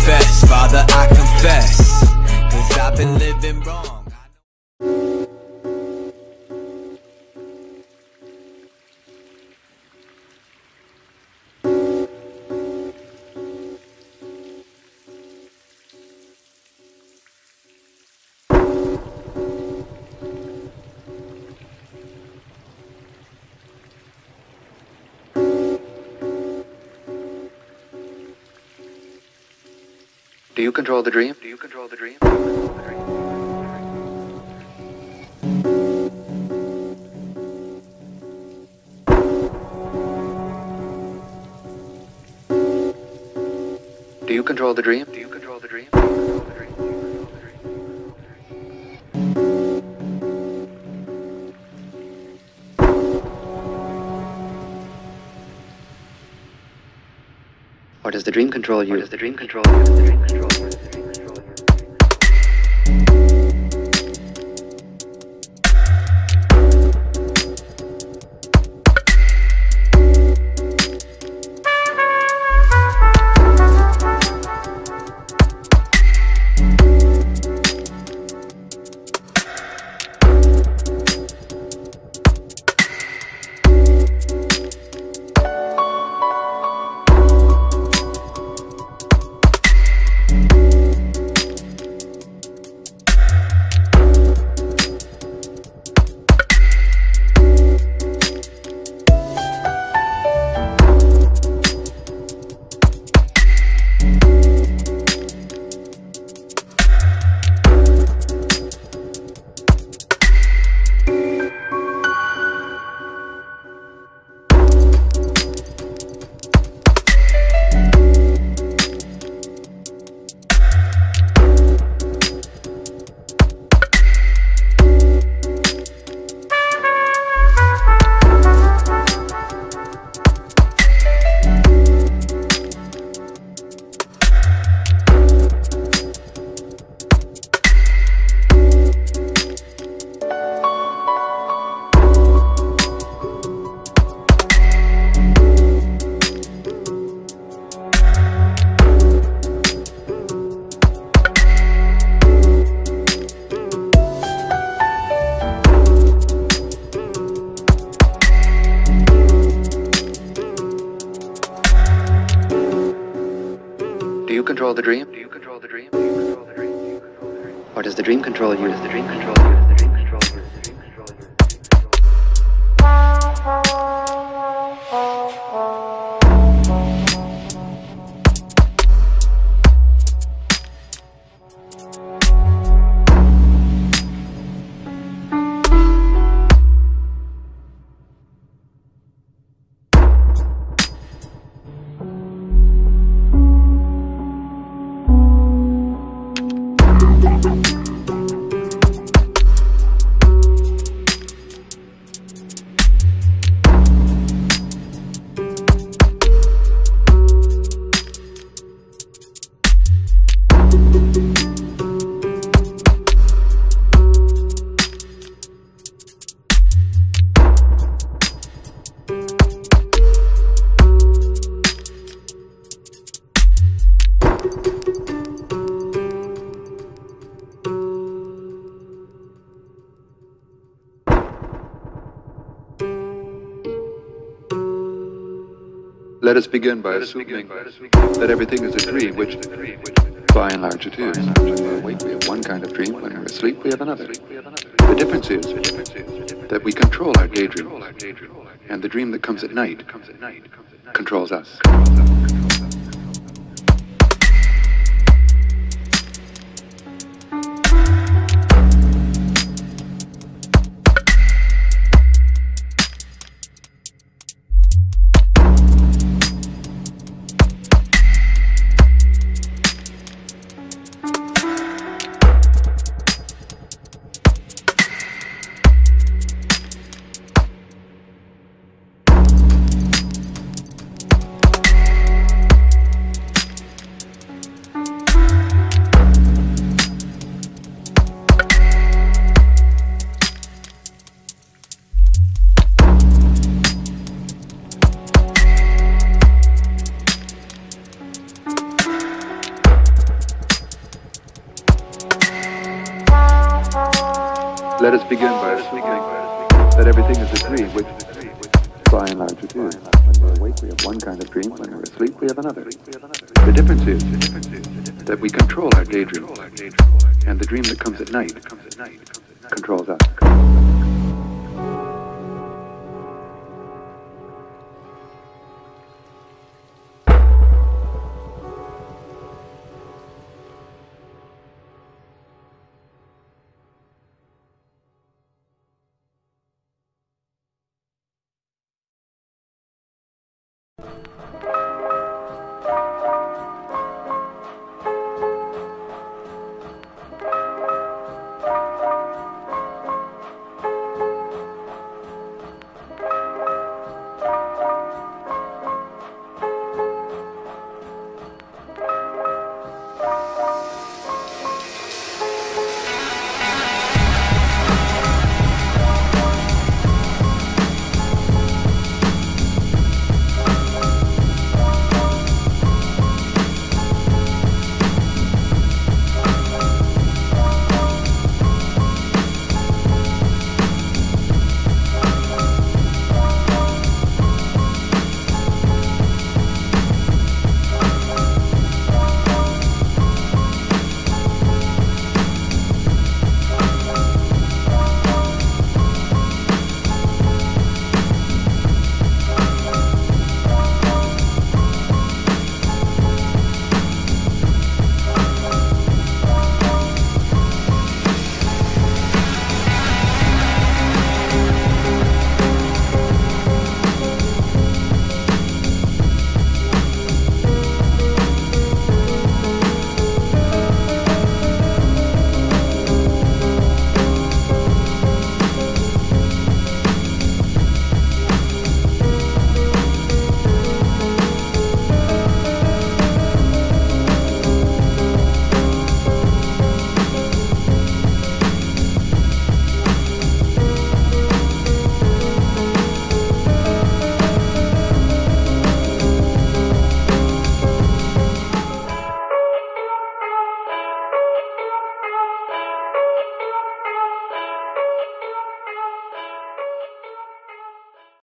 confess, Father, I confess, 'cause I've been living wrong. Do you control the dream? Do you control the dream? Do you control the dream? Do you control the dream? Or does the dream control you? Or does the dream control you? Does the dream control you? Do you control the dream? Do you control the dream? Do you control the dream? Do you control the dream? Or does the dream control you? Does the dream control you? Does the dream control you? Does the dream control you? Let us begin by assuming that everything is a dream, which, by and large, it is. When we're awake, we have one kind of dream. When we're asleep, we have another. The difference is that we control our daydream, and the dream that comes at night controls us. begin by assuming that everything is a dream, which by and large it is. When we're awake, we have one kind of dream. When we're asleep, we have another. The difference is that we control our daydream, and the dream that comes at night controls us.